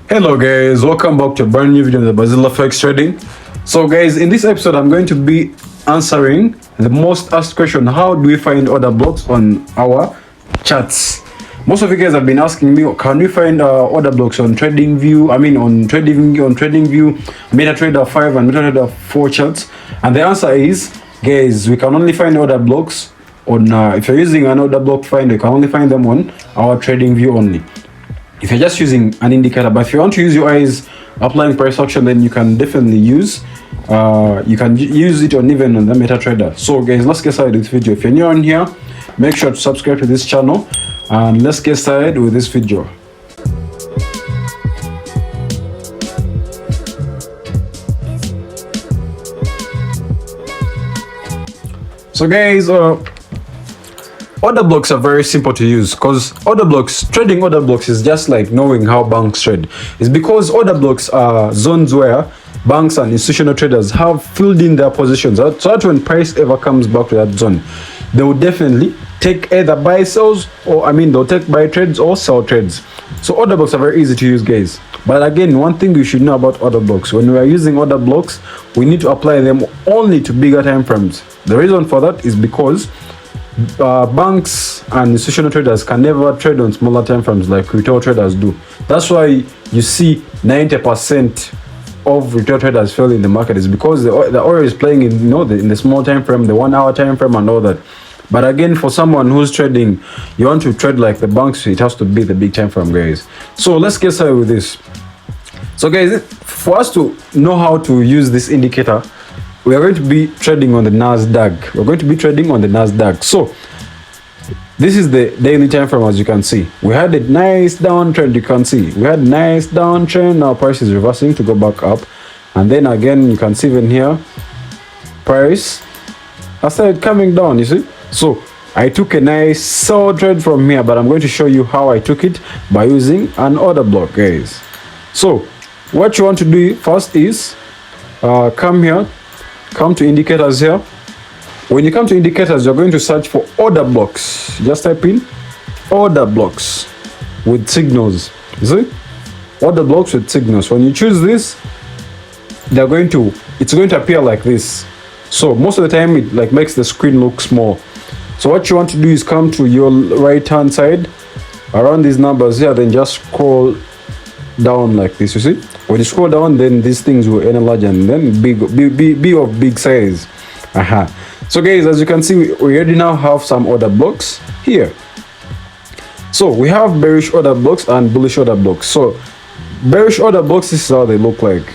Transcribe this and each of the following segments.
Hello guys, welcome back to a brand new video on the bagendajunior trading. So guys, in this episode I'm going to be answering the most asked question: how do we find order blocks on our charts? Most of you guys have been asking me, can we find order blocks on TradingView? I mean on TradingView, MetaTrader 5 and MetaTrader 4 charts. And the answer is, guys, we can only find order blocks on if you're using an order block finder, you can only find them on our TradingView only. If you're just using an indicator, but if you want to use your eyes applying price action, then you can definitely use it on even on the MetaTrader. So guys, let's get started with this video. If you're new on here, make sure to subscribe to this channel and let's get started with this video. So guys, order blocks are very simple to use, because trading order blocks is just like knowing how banks trade. It's because order blocks are zones where banks and institutional traders have filled in their positions, so that when price ever comes back to that zone, they will definitely take either buy sells, or they'll take buy trades or sell trades. So order blocks are very easy to use, guys. But again, one thing you should know about order blocks: when we are using order blocks, we need to apply them only to bigger time frames. The reason for that is because banks and institutional traders can never trade on smaller time frames like retail traders do. That's why you see 90% of retail traders fail in the market, is because they're always playing in in the small time frame, the 1 hour time frame and all that. But again, for someone who's trading, you want to trade like the banks, it has to be the big time frame, guys. So let's get started with this. So guys, for us to know how to use this indicator, we are going to be trading on the Nasdaq. We're going to be trading on the Nasdaq. So this is the daily time frame. As you can see, we had a nice downtrend. You can see we had a nice downtrend. Now price is reversing to go back up, and then again you can see even here price has started coming down. You see, so I took a nice sell trade from here, but I'm going to show you how I took it by using an order block, guys. So what you want to do first is come to indicators here. When you come to indicators, you're going to search for order blocks. Just type in order blocks with signals. You see, order blocks with signals. When you choose this, it's going to appear like this. So most of the time it like makes the screen look small. So what you want to do is come to your right hand side around these numbers here, then just scroll down like this. You see, when you scroll down, then these things will enlarge and then be of big size. So guys, as you can see, we already now have some order blocks here. So we have bearish order blocks and bullish order blocks. So bearish order blocks, this is how they look like.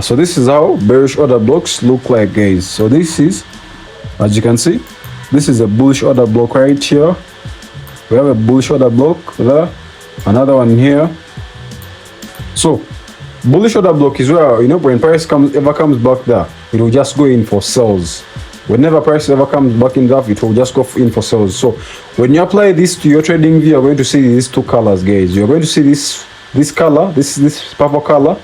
So this is how bearish order blocks look like, guys. So this is, as you can see, this is a bullish order block right here. We have a bullish order block there, another one here. So bullish order block is where when price ever comes back there, it will just go in for sells. Whenever price ever comes back in that, it will just go in for sells. So when you apply this to your trading view, you're going to see these two colors, guys. You're going to see this color, this purple color,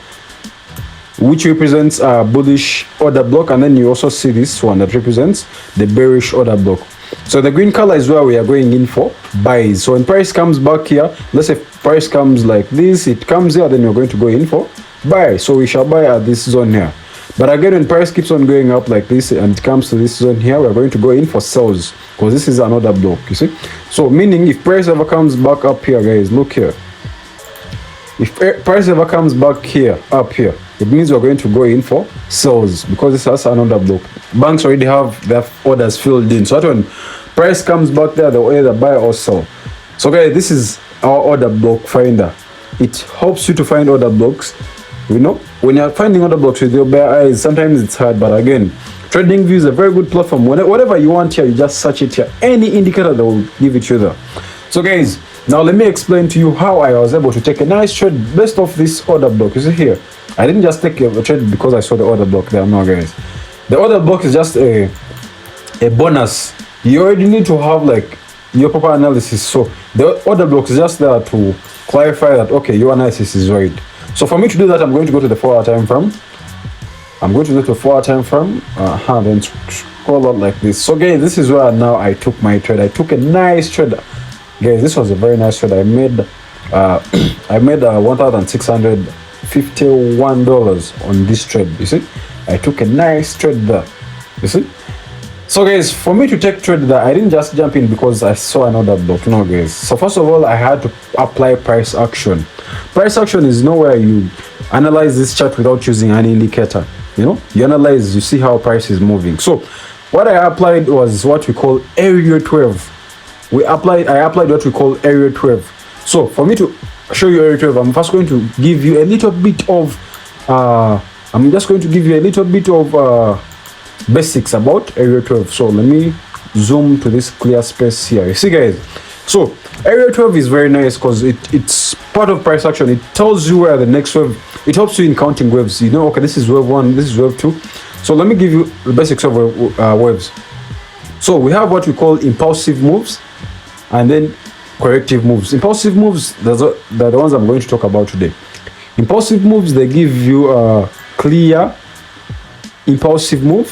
which represents a bullish order block, and then you also see this one that represents the bearish order block. So the green color is where we are going in for buys. So when price comes back here, let's say price comes like this, it comes here, then you're going to go in for buy. So we shall buy at this zone here. But again, when price keeps on going up like this and it comes to this zone here, we're going to go in for sells, because this is another block, you see. So meaning if price ever comes back up here, guys, look here, if price ever comes back here, up here, it means we're going to go in for sells, because this has another block. Banks already have their orders filled in, so that when price comes back there, they'll either buy or sell. So guys, this is our order block finder. It helps you to find order blocks. When you're finding order blocks with your bare eyes, sometimes it's hard, but again, TradingView is a very good platform. Whatever you want here, you just search it here. Any indicator, that will give it to you there. So guys, now let me explain to you how I was able to take a nice trade based off this order block. You see here, I didn't just take a trade because I saw the order block there. No, guys, the order block is just a bonus. You already need to have like your proper analysis. So the order block is just there to clarify that, okay, your analysis is right. So for me to do that, I'm going to go to the 4 hour time frame. I'm going to go to the 4 hour time frame, then scroll out like this. So guys, this is where now I took my trade. I took a nice trade, guys. This was a very nice trade. I made I made $1,651 on this trade. You see, I took a nice trade there. You see. So guys, for me to take trade there, I didn't just jump in because I saw another block. No guys. So first of all, I had to apply price action. Price action is nowhere you analyze this chart without using an indicator. You know, you analyze, you see how price is moving. So what I applied was what we call area 12. I applied what we call area 12. So for me to show you area 12, I'm first going to give you a little bit of basics about area 12. So let me zoom to this clear space here. You see guys, so area 12 is very nice because it's part of price action. It tells you where the next wave, it helps you in counting waves. You know, okay, this is wave 1, this is wave 2. So let me give you the basics of waves. So we have what we call impulsive moves and then corrective moves. Impulsive moves, they're the ones I'm going to talk about today. Impulsive moves, they give you a clear impulsive move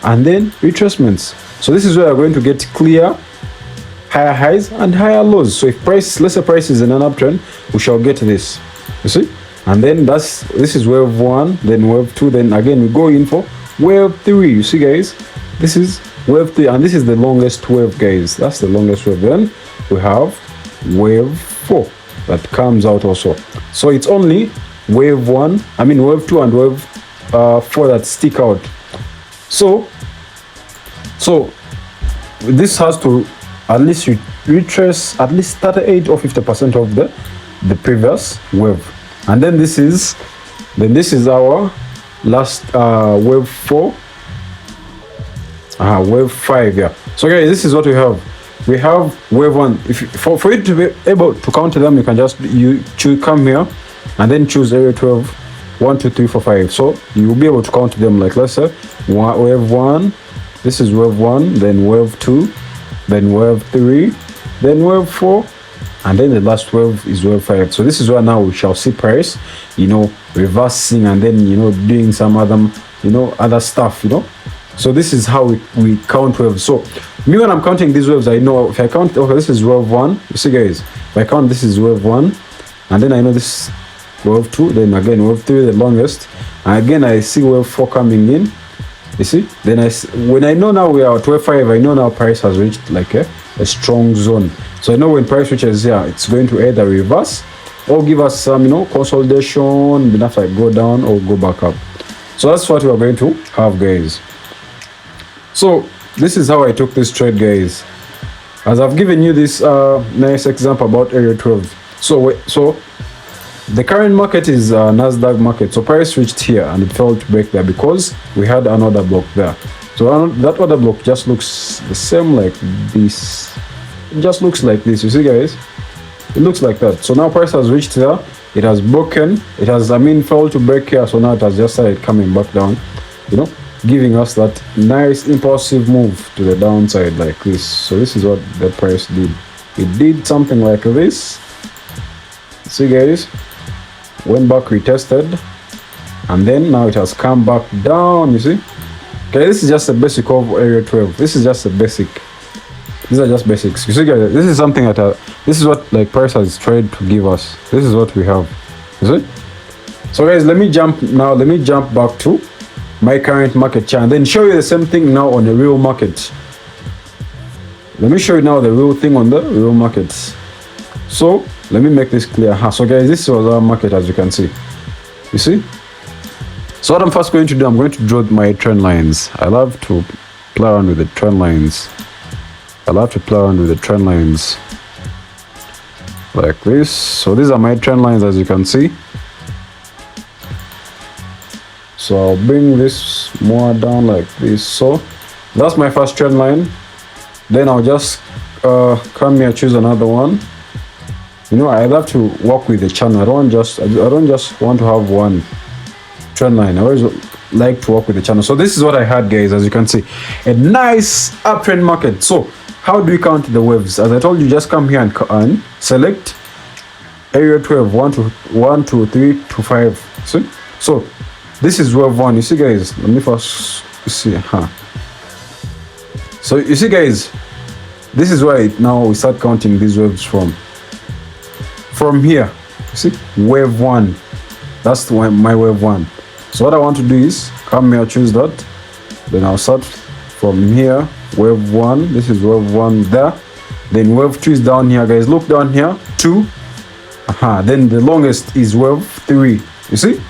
and then retracements. So this is where you're going to get clear higher highs and higher lows. So if price, let's say price is in an uptrend, we shall get this. You see? And then this is wave 1, then wave 2, then again we go in for wave 3. You see guys, this is wave 3 and this is the longest wave guys. That's the longest wave. Then we have wave 4 that comes out also. So it's only wave 2 and wave 4 that stick out. So this has to at least retrace at least 38 or 50% of the previous wave. And then this is our last wave 4, wave 5. Yeah. So guys, this is what we have. We have wave 1. For you to be able to count them, you can just come here and then choose area 12, 1, 2, 3, 4, 5. So you will be able to count them, like let's say wave 1. This is wave 1, then wave 2, then wave 3, then wave 4, and then the last wave is wave 5. So this is where now we shall see price, reversing and then doing some other stuff. So this is how we count waves. So me, when I'm counting these waves, I know if I count, okay, this is wave 1. You see guys, if I count, this is wave 1, and then I know this wave 2, then again wave 3, the longest, and again I see wave 4 coming in. You see, then when I know now we are at wave 5, I know now price has reached like a strong zone. So I know when price reaches here, it's going to either reverse or give us some consolidation, then after I go down or go back up. So that's what we are going to have guys. So this is how I took this trade guys, as I've given you this nice example about area 12. So the current market is Nasdaq market. So price reached here and it failed to break there because we had another block there. So that other block just looks the same like this. It just looks like this. You see guys, it looks like that. So now price has reached there, it has broken, it has failed to break here. So now it has just started coming back down, giving us that nice impulsive move to the downside like this. So this is what the price did. It did something like this. See guys, went back, retested, and then now it has come back down. You see, okay, this is just a basic of area 12. This is just a basic. These are just basics. You see guys, this is something that this is what like price has tried to give us. This is what we have. You see? So guys, let me jump back to my current market chart and then show you the same thing now on the real market. Let me show you now the real thing on the real market. So let me make this clear. So guys, this was our market, as you can see. You see? So what I'm first going to do, I'm going to draw my trend lines. I love to play around with the trend lines. Like this. So these are my trend lines, as you can see. So I'll bring this more down like this. So that's my first trend line. Then I'll just come here, choose another one. I love to work with the channel. I don't just want to have one trend line. I always like to work with the channel. So this is what I had guys, as you can see, a nice uptrend market. So how do we count the waves? As I told you, just come here and select area 12, 1 to 3 to 5. See? So this is wave 1. You see guys, let me first see. So you see guys, this is why now we start counting these waves from from here, you see, wave 1. That's my wave 1. So what I want to do is come here, choose that. Then I'll start from here, wave 1. This is wave 1 there. Then wave 2 is down here, guys. Look down here, 2. Then the longest is wave 3. You see?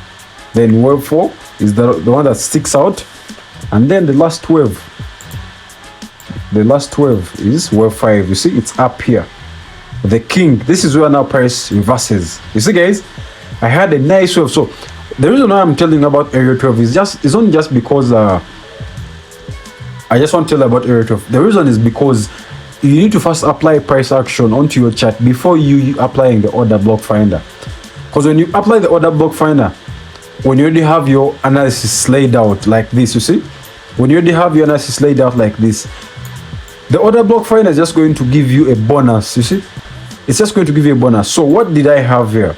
Then wave 4 is the one that sticks out. And then the last wave is wave 5. You see, it's up here. The king. This is where now price reverses. You see, guys, I had a nice wave. So the reason why I'm telling you about area 12 is it's only just because I just want to tell you about area 12. The reason is because you need to first apply price action onto your chart before you applying the order block finder. Because when you apply the order block finder, when you already have your analysis laid out like this, you see, when you already have your analysis laid out like this, the order block finder is just going to give you a bonus. You see, it's just going to give you a bonus. So what did I have here?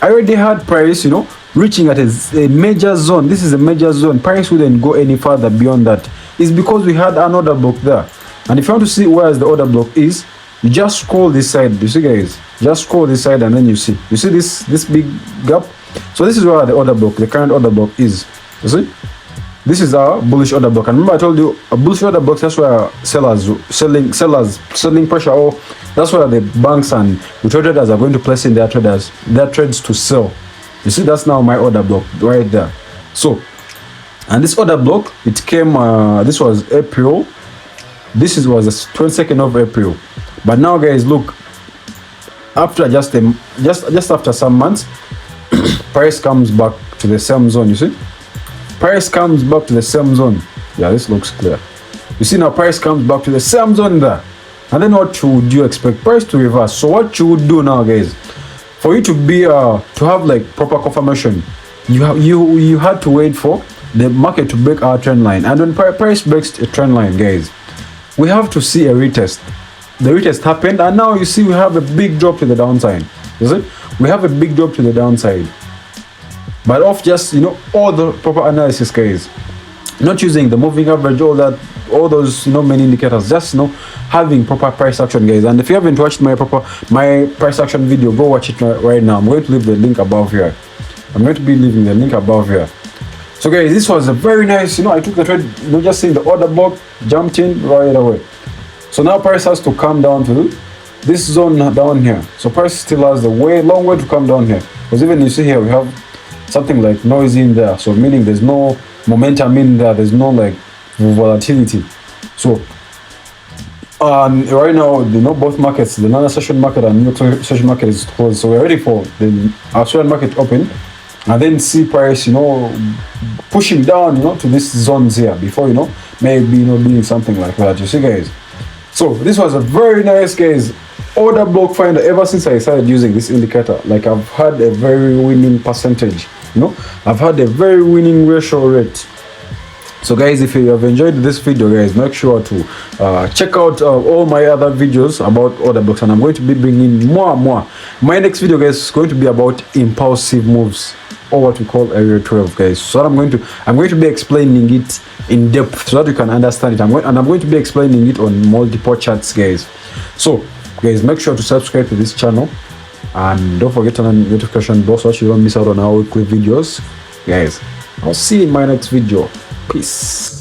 I already had price, you know, reaching at a major zone. This is a major zone. Price wouldn't go any further beyond that. It's because we had an order block there. And if you want to see where the order block is, you just scroll this side. You see, guys, just scroll this side and then you see this big gap. So this is where the order block, the current order block is. You see, this is our bullish order block. And remember I told you a bullish order block, that's where sellers selling pressure, or that's where the banks and the traders are going to place in their trades to sell. You see, that's now my order block right there. So, and this order block, it came this was April. This was the 22nd of April. But now, guys, look, after just after some months, price comes back to the same zone. You see, price comes back to the same zone. Yeah, this looks clear. You see, now price comes back to the same zone there. And then what would you expect? Price to reverse. So what you would do now, guys, for you to be to have like proper confirmation, you had to wait for the market to break our trend line. And when price breaks a trend line, guys, we have to see a retest. The retest happened, and now you see we have a big drop to the downside. You see, we have a big drop to the downside. But off just, you know, all the proper analysis, guys, not using the moving average, all those, you know, many indicators, just, you know, having proper price action, guys. And if you haven't watched my price action video, go watch it right now. I'm going to leave the link above here. I'm going to be leaving the link above here. So, guys, this was a very nice, you know, I took the trade, you know, just seeing the order block, jumped in right away. So now price has to come down to this zone down here. So price still has the long way to come down here. Because even you see here, we have something like noisy in there. So meaning there's no momentum in there. There's no like volatility. So right now, you know, both markets, the non-session market and New York session market is closed. So we're ready for the Australian market open. And then see price, you know, pushing down, you know, to these zones here before, you know, maybe, you know, doing something like that. You see, guys. So this was a very nice, guys, order block finder. Ever since I started using this indicator, like I've had a very winning percentage, you know, I've had a very winning ratio rate. So guys, if you have enjoyed this video, guys, make sure to check out all my other videos about order blocks, and I'm going to be bringing more. My next video, guys, is going to be about impulsive moves, or what we call area 12, guys. So I'm going to be explaining it in depth so that you can understand it. I'm going to be explaining it on multiple charts, guys. So guys, make sure to subscribe to this channel, and don't forget to turn on the notification bell so that you don't miss out on our weekly videos, guys. I'll see you in my next video. Peace.